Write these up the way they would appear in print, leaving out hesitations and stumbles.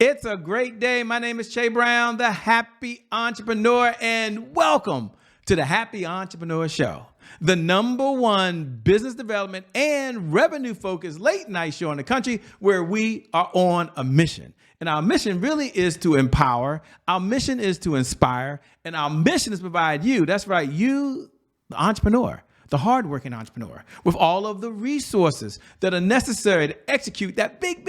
It's a great day. My name is Che Brown, the Happy Entrepreneur, and welcome to the Happy Entrepreneur Show, the #1 business development and revenue-focused late-night show in the country where we are on a mission. And our mission really is to empower, our mission is to inspire, and our mission is to provide you, that's right, you, the entrepreneur, the hardworking entrepreneur, with all of the resources that are necessary to execute that big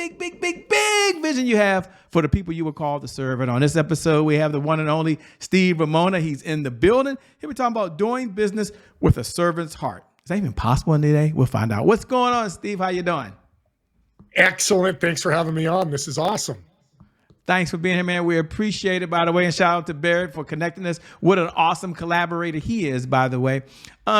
vision you have for the people you were called to serve. And on this episode, we have the one and only Steve Ramona. He's in the building. He'll be talking about doing business with a servant's heart. Is that even possible today? We'll find out. What's going on, Steve? How you doing? Excellent. Thanks for having me on. This is awesome. Thanks for being here, man. We appreciate it, by the way. And shout out to Barrett for connecting us. What an awesome collaborator he is, by the way.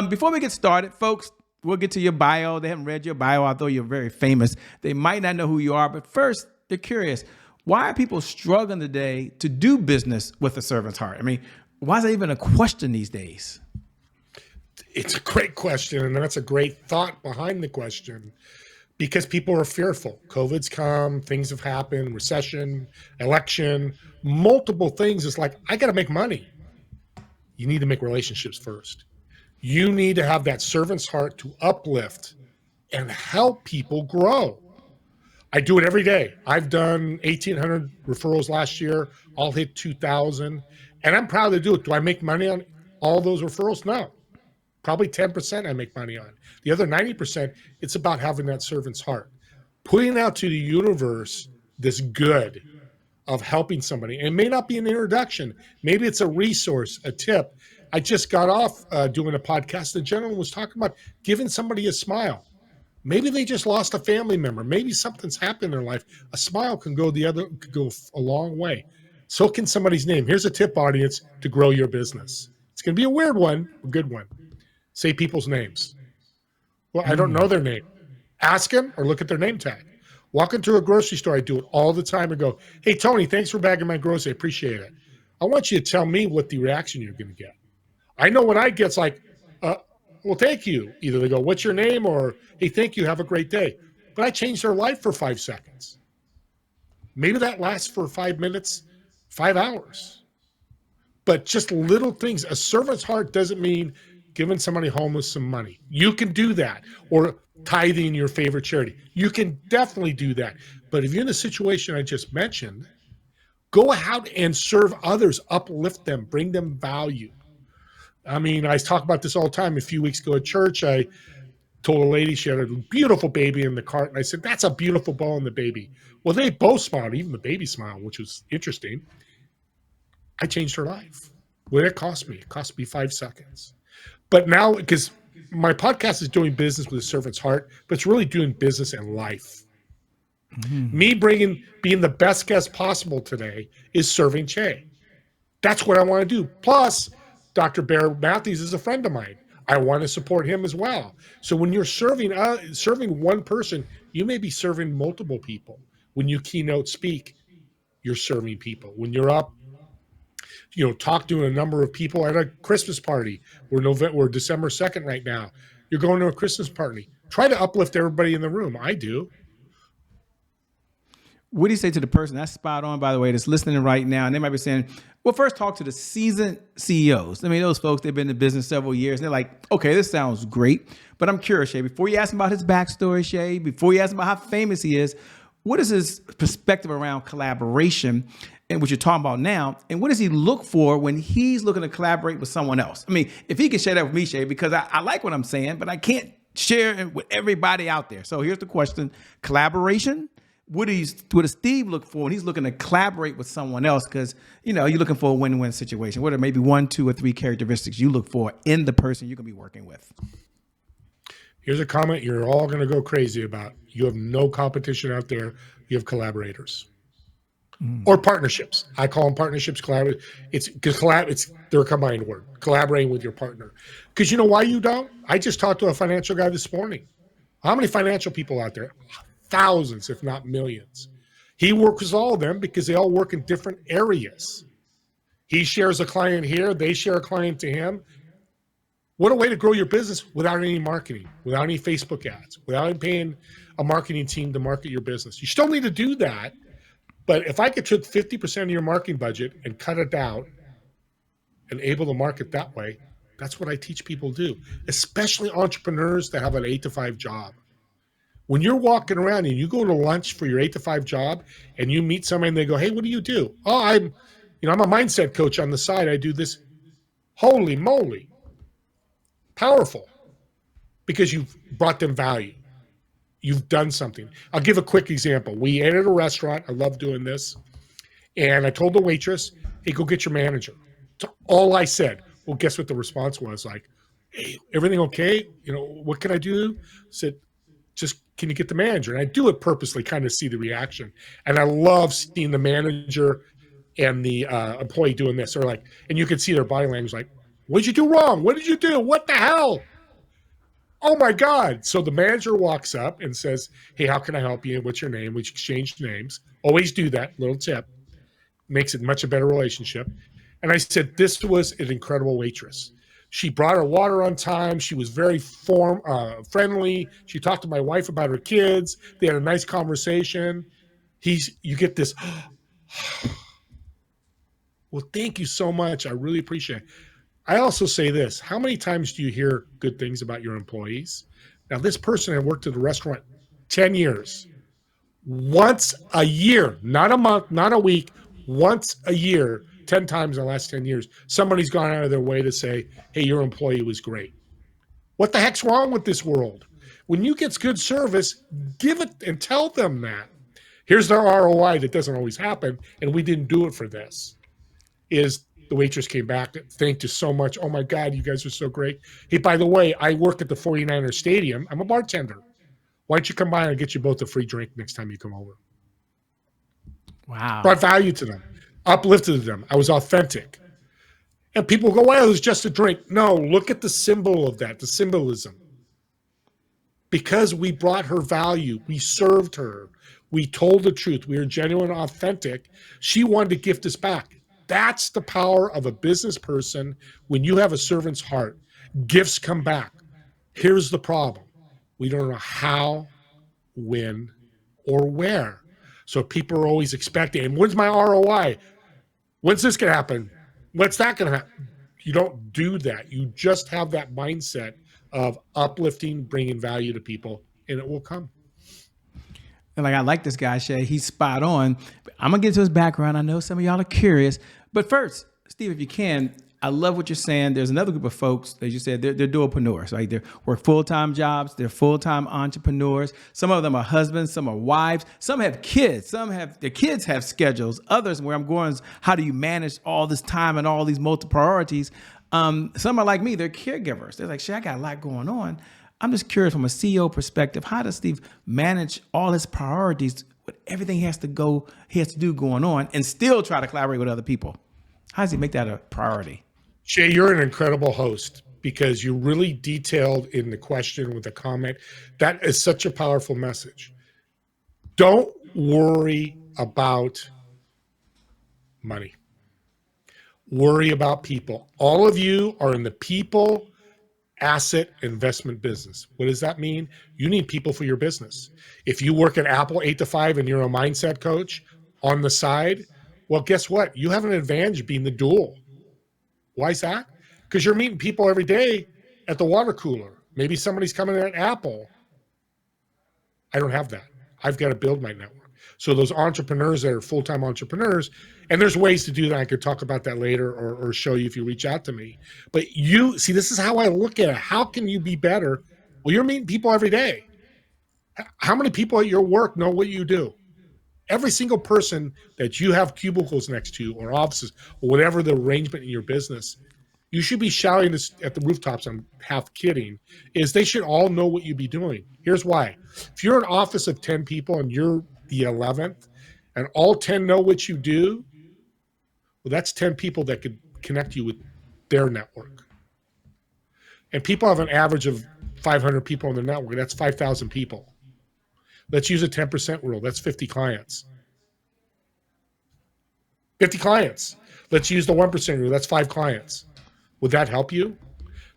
Before we get started, folks, we'll get to your bio. They haven't read your bio, although you're very famous. They might not know who you are, but first, they're curious. Why are people struggling today to do business with a servant's heart? I mean, why is that even a question these days? It's a great question, and that's a great thought behind the question. Because people are fearful. COVID's come, things have happened, recession, election, multiple things. It's like, I got to make money. You need to make relationships first. You need to have that servant's heart to uplift and help people grow. I do it every day. I've done 1,800 referrals last year. I'll hit 2,000. And I'm proud to do it. Do I make money on all those referrals? No. Probably 10% I make money on. The other 90%, it's about having that servant's heart. Putting out to the universe this good of helping somebody. And it may not be an introduction. Maybe it's a resource, a tip. I just got off doing a podcast. The gentleman was talking about giving somebody a smile. Maybe they just lost a family member. Maybe something's happened in their life. A smile can go a long way. So can somebody's name. Here's a tip, audience, to grow your business. It's going to be a weird one, a good one. Say people's names. Well, I don't know their name. Ask them or look at their name tag. Walk into a grocery store. I do it all the time and go, hey, Tony, thanks for bagging my grocery. I appreciate it. I want you to tell me what the reaction you're going to get. I know when I get, it's like, well, thank you. Either they go, what's your name? Or, hey, thank you. Have a great day. But I changed their life for 5 seconds. Maybe that lasts for 5 minutes, 5 hours. But just little things. A servant's heart doesn't mean giving somebody homeless some money. You can do that. Or tithing your favorite charity. You can definitely do that. But if you're in the situation I just mentioned, go out and serve others, uplift them, bring them value. I mean, I talk about this all the time. A few weeks ago at church, I told a lady she had a beautiful baby in the cart. And I said, that's a beautiful bow on the baby. Well, they both smiled, even the baby smiled, which was interesting. I changed her life. What did it cost me? It cost me 5 seconds. But now, because my podcast is doing business with a servant's heart, but it's really doing business and life. Mm-hmm. Me being the best guest possible today is serving Che. That's what I want to do. Plus, Dr. Bear Matthews is a friend of mine. I want to support him as well. So when you're serving one person, you may be serving multiple people. When you keynote speak, you're serving people. When you're up, talk to a number of people at a Christmas party. We're December 2nd right now. You're going to a Christmas party. Try to uplift everybody in the room. I do. What do you say to the person that's spot on, by the way, that's listening right now? And they might be saying, well, first talk to the seasoned CEOs. I mean, those folks, they've been in business several years. And they're like, okay, this sounds great. But I'm curious, Shay, before you ask him about his backstory, Shay, before you ask him about how famous he is, what is his perspective around collaboration and what you're talking about now? And what does he look for when he's looking to collaborate with someone else? I mean, if he can share that with me, Shay, because I like what I'm saying, but I can't share it with everybody out there. So here's the question. Collaboration. What does Steve look for when he's looking to collaborate with someone else? Because, you're looking for a win-win situation. What are maybe 1, 2, or 3 characteristics you look for in the person you're going to be working with? Here's a comment you're all going to go crazy about. You have no competition out there. You have collaborators. Or partnerships. I call them partnerships. They're a combined word. Collaborating with your partner. Because you know why you don't? I just talked to a financial guy this morning. How many financial people out there? Thousands, if not millions. He works with all of them because they all work in different areas. He shares a client here. They share a client to him. What a way to grow your business without any marketing, without any Facebook ads, without paying a marketing team to market your business. You still need to do that, But if I could take 50% of your marketing budget and cut it out and able to market that way, that's what I teach people to do, especially entrepreneurs that have an 8 to 5 job. When you're walking around and you go to lunch for your 8 to 5 job and you meet somebody and they go, "Hey, what do you do?" "Oh, I'm a mindset coach on the side. I do this." Holy moly. Powerful. Because you've brought them value. You've done something. I'll give a quick example. We ate at a restaurant. I love doing this. And I told the waitress, "Hey, go get your manager." That's all I said. Well, guess what the response was? Like, "Hey, everything okay? What can I do?" I said, "Just can you get the manager?" And I do it purposely, kind of see the reaction. And I love seeing the manager and the employee doing this. They're like, and you can see their body language like, "What did you do wrong? What did you do? What the hell? Oh my God." So the manager walks up and says, "Hey, how can I help you? What's your name?" We exchanged names. Always do that. Little tip. Makes it much a better relationship. And I said, "This was an incredible waitress. She brought her water on time. She was very friendly. She talked to my wife about her kids. They had a nice conversation." You get this, "Well, thank you so much. I really appreciate it." I also say this: how many times do you hear good things about your employees? Now, this person had worked at the restaurant 10 years. Once a year, not a month, not a week, once a year, 10 times in the last 10 years, somebody's gone out of their way to say, "Hey, your employee was great." What the heck's wrong with this world? When you get good service, give it and tell them that. Here's their ROI that doesn't always happen, and we didn't do it for this, is the waitress came back, "Thank you so much. Oh my God, you guys are so great. Hey, by the way, I work at the 49ers Stadium. I'm a bartender. Why don't you come by and get you both a free drink next time you come over?" Wow. Brought value to them, uplifted them. I was authentic. And people go, "Well, it was just a drink." No, look at the symbol of that, the symbolism. Because we brought her value, we served her, we told the truth, we were genuine and authentic, she wanted to gift us back. That's the power of a business person. When you have a servant's heart, gifts come back. Here's the problem: we don't know how, when, or where. So people are always expecting, "And when's my ROI? When's this going to happen? What's that going to happen?" You don't do that. You just have that mindset of uplifting, bringing value to people, and it will come. And I like this guy, Shay. He's spot on. I'm going to get to his background. I know some of y'all are curious. But first, Steve, if you can, I love what you're saying. There's another group of folks, as you said, they're dualpreneurs, right? They work full-time jobs. They're full-time entrepreneurs. Some of them are husbands. Some are wives. Some have kids. Their kids have schedules. Others, where I'm going, is how do you manage all this time and all these multiple priorities? Some are like me. They're caregivers. They're like, "Shay, I got a lot going on." I'm just curious from a CEO perspective, how does Steve manage all his priorities with everything he has to do going on and still try to collaborate with other people? How does he make that a priority? Shay, you're an incredible host because you really detailed in the question with the comment. That is such a powerful message. Don't worry about money. Worry about people. All of you are in the people asset investment business. What does that mean? You need people for your business. If you work at Apple 8 to 5 and you're a mindset coach on the side, well, guess what? You have an advantage being the dual. Why is that? Because you're meeting people every day at the water cooler. Maybe somebody's coming at Apple. I don't have that. I've got to build my network. So those entrepreneurs that are full-time entrepreneurs, and there's ways to do that. I could talk about that later or show you if you reach out to me. But you see, this is how I look at it. How can you be better? Well, you're meeting people every day. How many people at your work know what you do? Every single person that you have cubicles next to or offices or whatever the arrangement in your business, you should be shouting this at the rooftops. I'm half kidding, is they should all know what you be doing. Here's why. If you're an office of 10 people and you're the 11th and all 10 know what you do, well, that's 10 people that could connect you with their network. And people have an average of 500 people on their network. That's 5,000 people. Let's use a 10% rule. That's 50 clients. 50 clients. Let's use the 1% rule. That's 5 clients. Would that help you?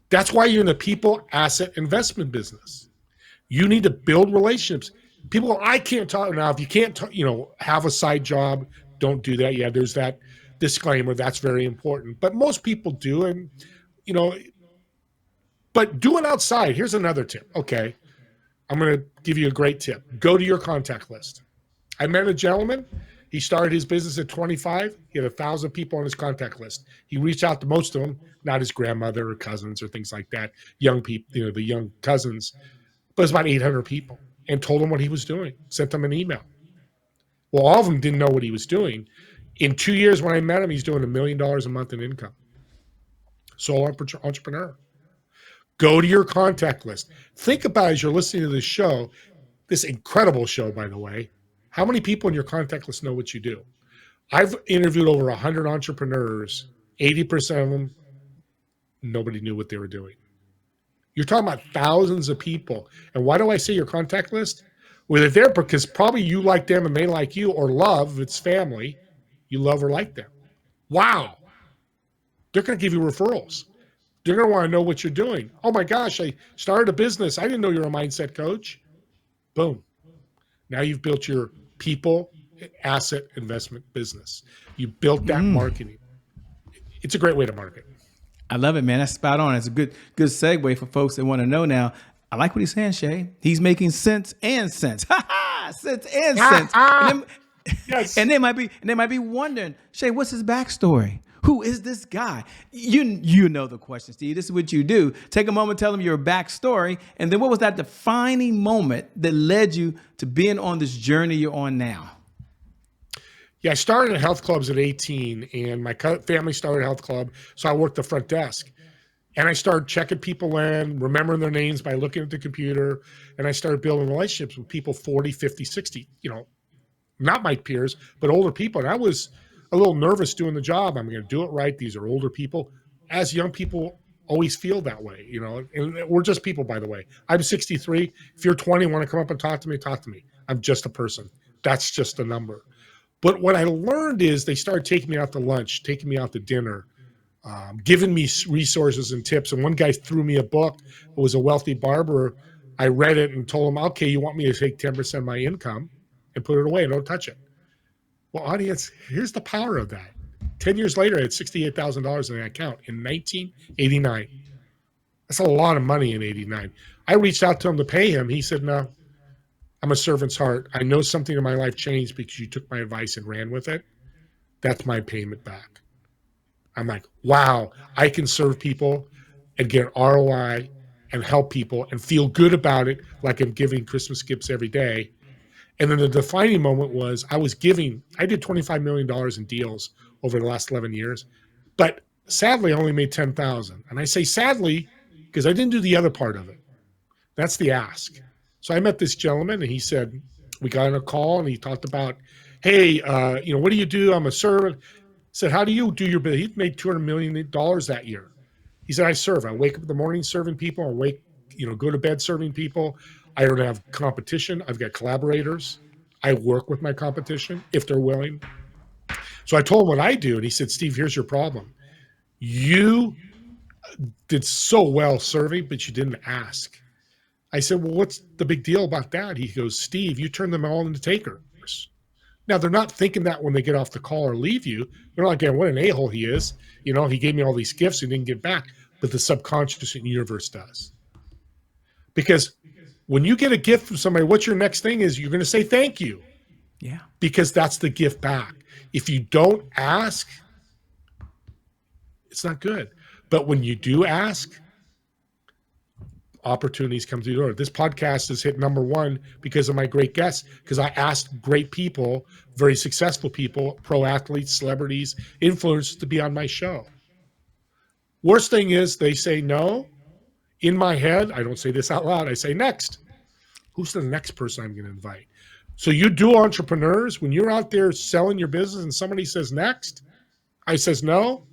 That's why you're in the people asset investment business. You need to build relationships. People, I can't talk now. If you can't, have a side job, don't do that. Yeah, there's that disclaimer. That's very important. But most people do, and you know, but do it outside. Here's another tip. Okay, I'm going to give you a great tip. Go to your contact list. I met a gentleman. He started his business at 25. He had 1,000 people on his contact list. He reached out to most of them, not his grandmother or cousins or things like that. Young people, the young cousins, but it was about 800 people, and told them what he was doing. Sent them an email. Well, all of them didn't know what he was doing. In 2 years, when I met him, he's doing $1 million a month in income. Solo entrepreneur. Go to your contact list. Think about, as you're listening to this show, this incredible show, by the way, how many people in your contact list know what you do? I've interviewed over 100 entrepreneurs. 80% of them, nobody knew what they were doing. You're talking about thousands of people. And why do I say your contact list? Well, they're there because probably you like them and they like you, or love, if it's family, you love or like them. Wow. They're going to give you referrals. They're going to want to know what you're doing. Oh my gosh, I started a business. I didn't know you're a mindset coach. Boom. Now you've built your people asset investment business. You built that marketing. It's a great way to market. I love it, man. That's spot on. It's a good segue for folks that want to know now. I like what he's saying, Shay. He's making sense and sense. Sense and sense. Yes. And they might be wondering, Shay, what's his backstory? Who is this guy? You know the question, Steve. This is what you do. Take a moment, tell them your backstory, and then what was that defining moment that led you to being on this journey you're on now? Yeah, I started at health clubs at 18, and my family started a health club, so I worked the front desk. And I started checking people in, remembering their names by looking at the computer, and I started building relationships with people 40, 50, 60, not my peers, but older people. And I was a little nervous doing the job. I'm going to do it right. These are older people. As young people always feel that way, and we're just people, by the way. I'm 63. If you're 20, want to come up and talk to me. I'm just a person. That's just a number. But what I learned is they started taking me out to lunch, taking me out to dinner, giving me resources and tips. And one guy threw me a book. It was a wealthy barber. I read it and told him, okay, you want me to take 10% of my income and put it away and don't touch it. Well, audience, here's the power of that. 10 years later, I had $68,000 in an account in 1989. That's a lot of money in 89. I reached out to him to pay him. He said, no, I'm a servant's heart. I know something in my life changed because you took my advice and ran with it. That's my payment back. I'm like, wow, I can serve people and get ROI and help people and feel good about it, like I'm giving Christmas gifts every day. And then the defining moment was I did $25 million in deals over the last 11 years, but sadly I only made 10,000. And I say sadly because I didn't do the other part of it. That's the ask. So I met this gentleman and he said, we got on a call and he talked about, hey, what do you do? I'm a servant. I said, how do you do your business? He made $200 million that year. He said, I serve. I wake up in the morning serving people. Go to bed serving people. I don't have competition. I've got collaborators. I work with my competition if they're willing. So I told him what I do. And he said, Steve, here's your problem. You did so well serving, but you didn't ask. I said, well, what's the big deal about that? He goes, Steve, you turn them all into takers. Now, they're not thinking that when they get off the call or leave you. They're not going, what an a-hole he is. He gave me all these gifts and didn't give back. But the subconscious universe does. Because when you get a gift from somebody, what's your next thing is you're going to say thank you. Yeah. Because that's the gift back. If you don't ask, it's not good. But when you do ask, opportunities come through the door. This podcast has hit number one because of my great guests, because I asked great people, very successful people, pro athletes, celebrities, influencers to be on my show. Worst thing is they say no. In my head, I don't say this out loud. I say next. Who's the next person I'm going to invite? So you do entrepreneurs, when you're out there selling your business and somebody says next, I says no,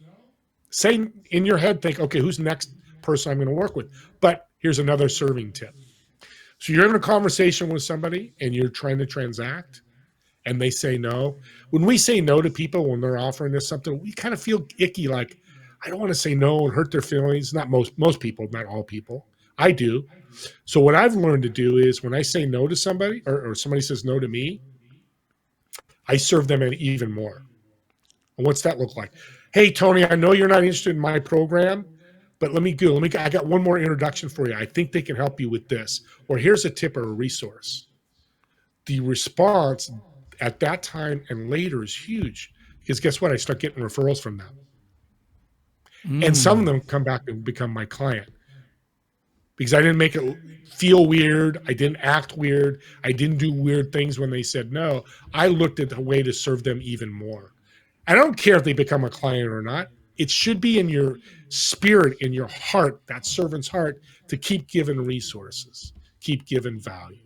say in your head, think, okay, who's the next person I'm going to work with? But here's another serving tip. So you're in a conversation with somebody and you're trying to transact and they say no. When we say no to people, when they're offering us something, we kind of feel icky, like, I don't want to say no and hurt their feelings. Not most people, not all people. I do. So what I've learned to do is when I say no to somebody or somebody says no to me, I serve them even more. And what's that look like? Hey, Tony, I know you're not interested in my program, but I got one more introduction for you. I think they can help you with this. Or here's a tip or a resource. The response at that time and later is huge because guess what? I start getting referrals from them. And some of them come back and become my client because I didn't make it feel weird. I didn't act weird. I didn't do weird things when they said no. I looked at the way to serve them even more. I don't care if they become a client or not. It should be in your spirit, in your heart, that servant's heart, to keep giving resources, keep giving value.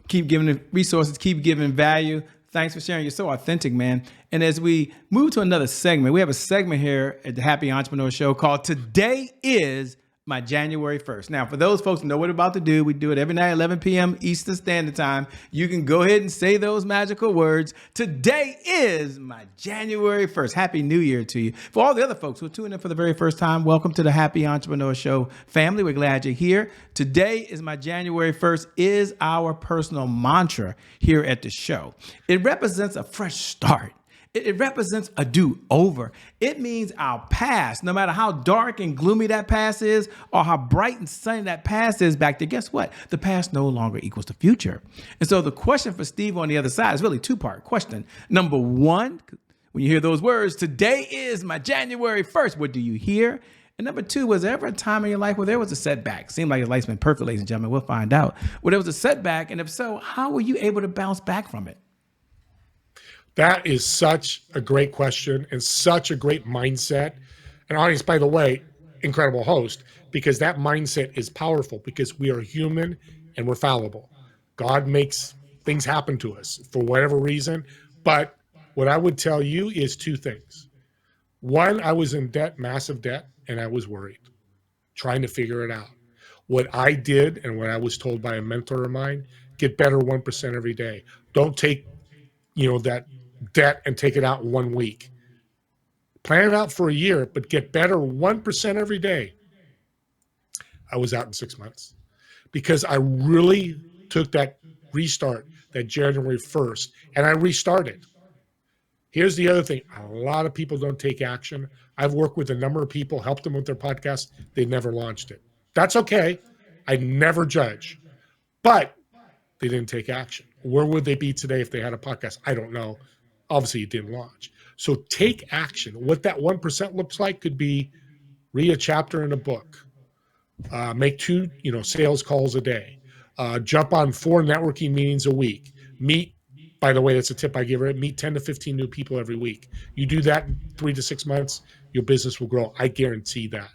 Keep giving the resources, keep giving value. Thanks for sharing. You're so authentic, man. And as we move to another segment, we have a segment here at the Happy Entrepreneur Show called Today is My January 1st. Now, for those folks who know what we're about to do, we do it every night at 11 p.m. Eastern Standard Time. You can go ahead and say those magical words. Today is my January 1st. Happy New Year to you. For all the other folks who are tuning in for the very first time, welcome to the Happy Entrepreneur Show family. We're glad you're here. Today is my January 1st is our personal mantra here at the show. It represents a fresh start. It represents a do-over. It means our past, no matter how dark and gloomy that past is or how bright and sunny that past is back there, guess what? The past no longer equals the future. And so the question for Steve on the other side is really a two-part question. Number one, when you hear those words, today is my January 1st, what do you hear? And number two, was there ever a time in your life where there was a setback? Seemed like your life's been perfect, ladies and gentlemen. We'll find out. Where there was a setback, and if so, how were you able to bounce back from it? That is such a great question and such a great mindset. And audience, by the way, incredible host, because that mindset is powerful because we are human and we're fallible. God makes things happen to us for whatever reason. But what I would tell you is two things. One, I was in debt, massive debt, and I was worried, trying to figure it out. What I did and what I was told by a mentor of mine, get better 1% every day. Don't take, that debt and take it out in 1 week. Plan it out for a year, but get better 1% every day. I was out in 6 months because I really took that restart, that January 1st, and I restarted. Here's the other thing. A lot of people don't take action. I've worked with a number of people, helped them with their podcast. They never launched it. That's okay. I never judge, but they didn't take action. Where would they be today if they had a podcast? I don't know. Obviously, it didn't launch. So take action. What that 1% looks like could be read a chapter in a book, make 2, sales calls a day, jump on 4 networking meetings a week, meet, by the way, that's a tip I give her, meet 10 to 15 new people every week. You do that in 3 to 6 months, your business will grow. I guarantee that.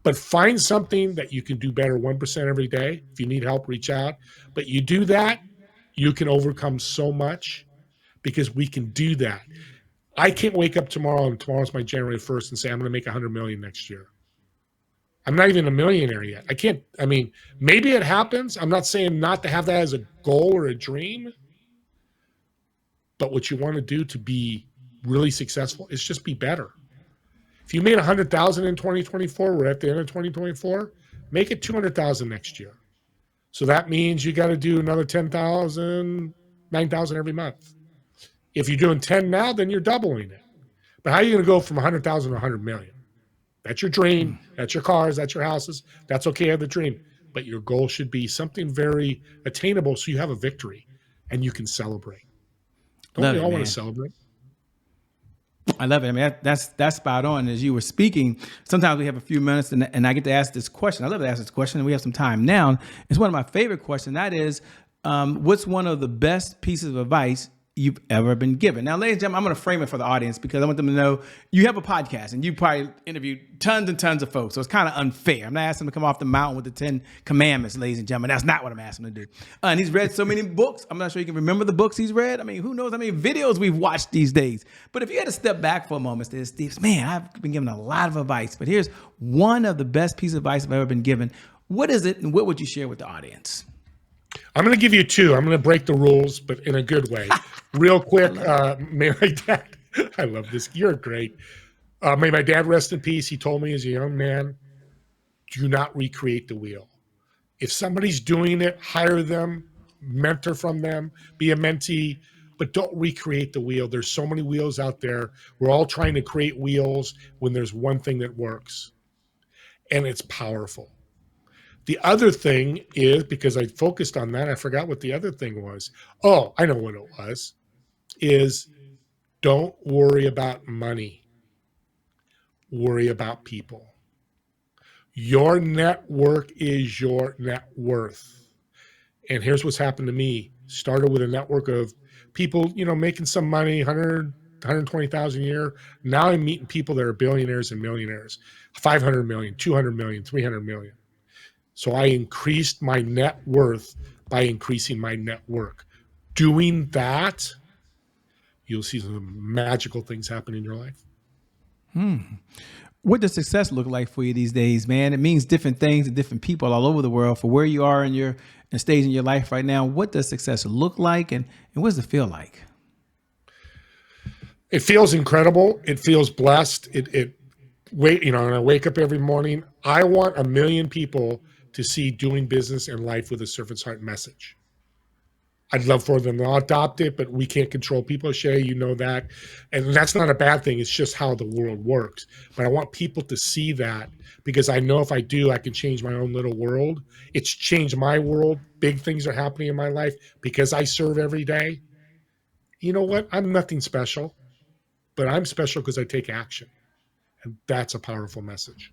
But find something that you can do better 1% every day. If you need help, reach out. But you do that, you can overcome so much because we can do that. I can't wake up tomorrow, and tomorrow's my January 1st, and say, I'm going to make $100 million next year. I'm not even a millionaire yet. Maybe it happens. I'm not saying not to have that as a goal or a dream. But what you want to do to be really successful is just be better. If you made $100,000 in 2024, we're at the end of 2024, make it $200,000 next year. So that means you got to do another 10,000, 9,000 every month. If you're doing 10 now, then you're doubling it. But how are you going to go from 100,000 to 100 million? That's your dream. That's your cars. That's your houses. That's okay, have the dream. But your goal should be something very attainable so you have a victory and you can celebrate. Don't we all want to celebrate? I love it. That's spot on. As you were speaking, sometimes we have a few minutes and I get to ask this question. I love to ask this question, and we have some time now. It's one of my favorite questions. That is, what's one of the best pieces of advice you've ever been given? Now, ladies and gentlemen, I'm going to frame it for the audience because I want them to know you have a podcast and you probably interviewed tons and tons of folks. So it's kind of unfair. I'm not asking them to come off the mountain with the 10 commandments, ladies and gentlemen. That's not what I'm asking them to do. And he's read so many books. I'm not sure you can remember the books he's read. Who knows how many videos we've watched these days. But if you had to step back for a moment, Steve, man, I've been given a lot of advice, but here's one of the best pieces of advice I've ever been given. What is it, and what would you share with the audience? I'm going to give you 2. I'm going to break the rules, but in a good way. Real quick, may my dad, I love this. You're great. May my dad rest in peace. He told me as a young man, do not recreate the wheel. If somebody's doing it, hire them, mentor from them, be a mentee, but don't recreate the wheel. There's so many wheels out there. We're all trying to create wheels when there's one thing that works, and it's powerful. The other thing is, because I focused on that, I forgot what the other thing was. Oh, I know what it was, is don't worry about money. Worry about people. Your network is your net worth. And here's what's happened to me. Started with a network of people, making some money, 120,000 a year. Now I'm meeting people that are billionaires and millionaires, 500 million, 200 million, 300 million. So I increased my net worth by increasing my network. Doing that, you'll see some magical things happen in your life. What does success look like for you these days, man? It means different things to different people all over the world. For where you are in your stage in your life right now, what does success look like, and what does it feel like? It feels incredible. It feels blessed. And I wake up every morning. I want 1 million people to see doing business and life with a servant's heart message. I'd love for them to adopt it, but we can't control people, Shay, you know that. And that's not a bad thing. It's just how the world works. But I want people to see that, because I know if I do, I can change my own little world. It's changed my world. Big things are happening in my life because I serve every day. You know what? I'm nothing special, but I'm special because I take action. And that's a powerful message.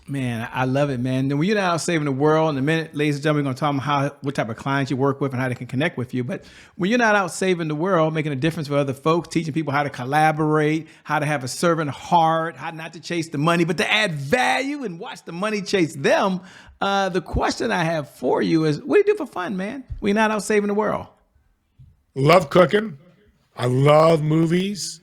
Man, I love it, man. And when you're out saving the world, in a minute, ladies and gentlemen, we're going to talk about what type of clients you work with and how they can connect with you. But when you're not out saving the world, making a difference for other folks, teaching people how to collaborate, how to have a servant heart, how not to chase the money, but to add value and watch the money chase them. The question I have for you is, what do you do for fun, man, when you're not out saving the world? Love cooking. I love movies.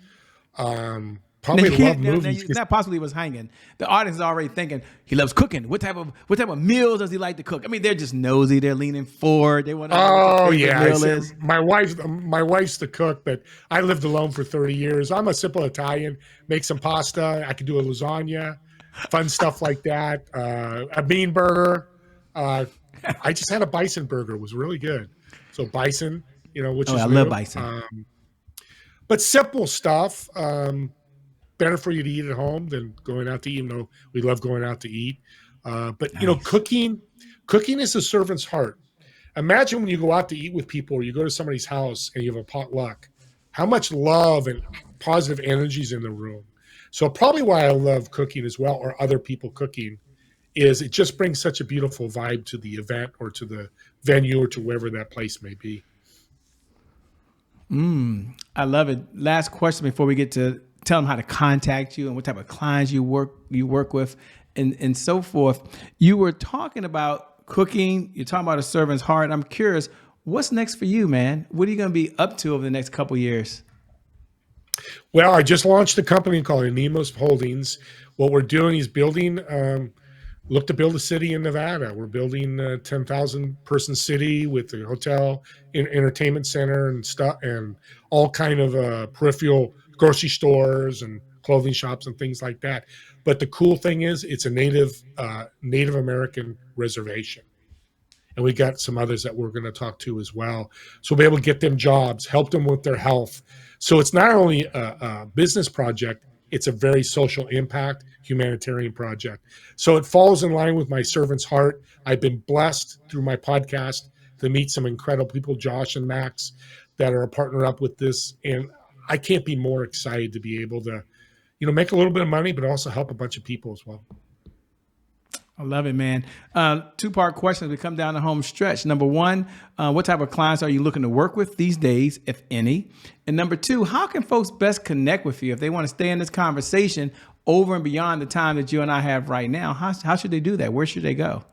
Probably love movies. Not possibly was hanging. The audience is already thinking he loves cooking. What type of meals does he like to cook? I mean, they're just nosy. They're leaning forward. They want to know what your favorite meal is. My wife's the cook, but I lived alone for 30 years. I'm a simple Italian. Make some pasta. I can do a lasagna, fun stuff like that. A bean burger. I just had a bison burger. It was really good. So bison, which is I love bison. But simple stuff. Better for you to eat at home than going out to eat, even though we love going out to eat. But nice. Cooking is a servant's heart. Imagine when you go out to eat with people, or you go to somebody's house and you have a potluck, how much love and positive energy is in the room. So probably why I love cooking as well, or other people cooking, is it just brings such a beautiful vibe to the event or to the venue or to wherever that place may be. I love it. Last question before we get to tell them how to contact you and what type of clients you work with and so forth. You were talking about cooking. You're talking about a servant's heart. I'm curious, what's next for you, man? What are you going to be up to over the next couple of years? Well, I just launched a company called Anemos Holdings. What we're doing is look to build a city in Nevada. We're building a 10,000 person city with a hotel, entertainment center, and stuff, and all kind of peripheral grocery stores and clothing shops and things like that. But the cool thing is, it's a Native American reservation. And we got some others that we're going to talk to as well. So we'll be able to get them jobs, help them with their health. So it's not only a business project, it's a very social impact, humanitarian project. So it falls in line with my servant's heart. I've been blessed through my podcast to meet some incredible people, Josh and Max, that are a partner up with this. And I can't be more excited to be able to, make a little bit of money, but also help a bunch of people as well. I love it, man. Two-part questions. We come down the home stretch. Number one, what type of clients are you looking to work with these days, if any? And number two, how can folks best connect with you if they want to stay in this conversation over and beyond the time that you and I have right now? How should they do that? Where should they go?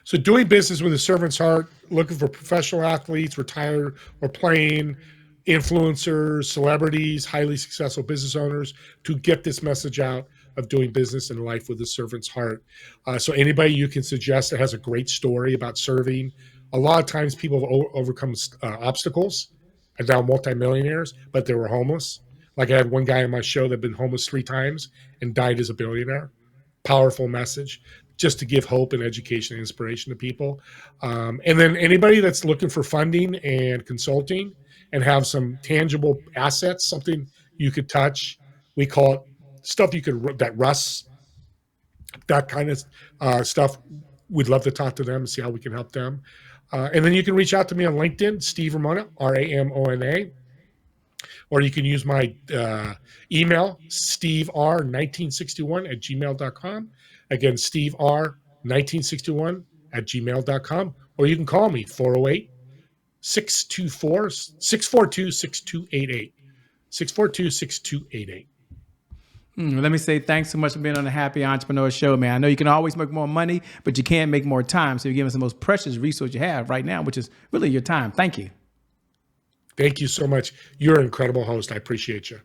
So doing business with a servant's heart, looking for professional athletes, retired or playing, influencers, celebrities, highly successful business owners, to get this message out of doing business and life with a servant's heart. So anybody you can suggest that has a great story about serving. A lot of times people have overcome obstacles and now multimillionaires, but they were homeless. Like I had one guy on my show that had been homeless 3 times and died as a billionaire. powerful message just to give hope and education and inspiration to people. And then anybody that's looking for funding and consulting and have some tangible assets, something you could touch, we call it stuff you could, that rusts, that kind of stuff. We'd love to talk to them and see how we can help them. And then you can reach out to me on LinkedIn, Steve Ramona, Ramona, or you can use my email, stevr1961@gmail.com. Again, stevr1961@gmail.com. Or you can call me, 408-642-6288. 642-6288. Let me say thanks so much for being on the Happy Entrepreneur Show, man. I know you can always make more money, but you can't make more time. So you're giving us the most precious resource you have right now, which is really your time. Thank you. Thank you so much. You're an incredible host. I appreciate you.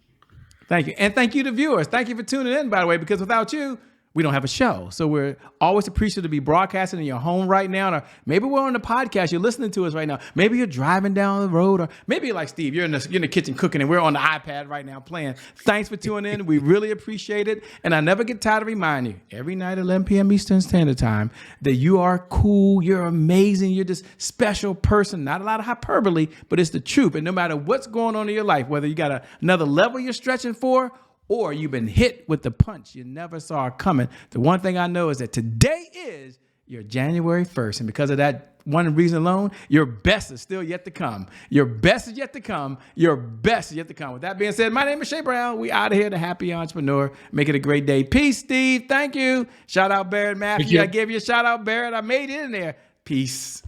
Thank you. And thank you to viewers. Thank you for tuning in, by the way, because without you, we don't have a show. So we're always appreciative to be broadcasting in your home right now. Or maybe we're on the podcast. You're listening to us right now. Maybe you're driving down the road, or maybe you're like Steve. You're in the kitchen cooking, and we're on the iPad right now playing. Thanks for tuning in. We really appreciate it. And I never get tired of reminding you, every night at 11 p.m. Eastern Standard Time, that you are cool. You're amazing. You're this special person. Not a lot of hyperbole, but it's the truth. And no matter what's going on in your life, whether you got another level you're stretching for, or you've been hit with the punch you never saw coming, the one thing I know is that today is your January 1st. And because of that one reason alone, your best is still yet to come. Your best is yet to come. Your best is yet to come. With that being said, my name is Shay Brown. We out of here, the Happy Entrepreneur. Make it a great day. Peace, Steve. Thank you. Shout out Barrett Matthew. I gave you a shout out, Barrett. I made it in there. Peace.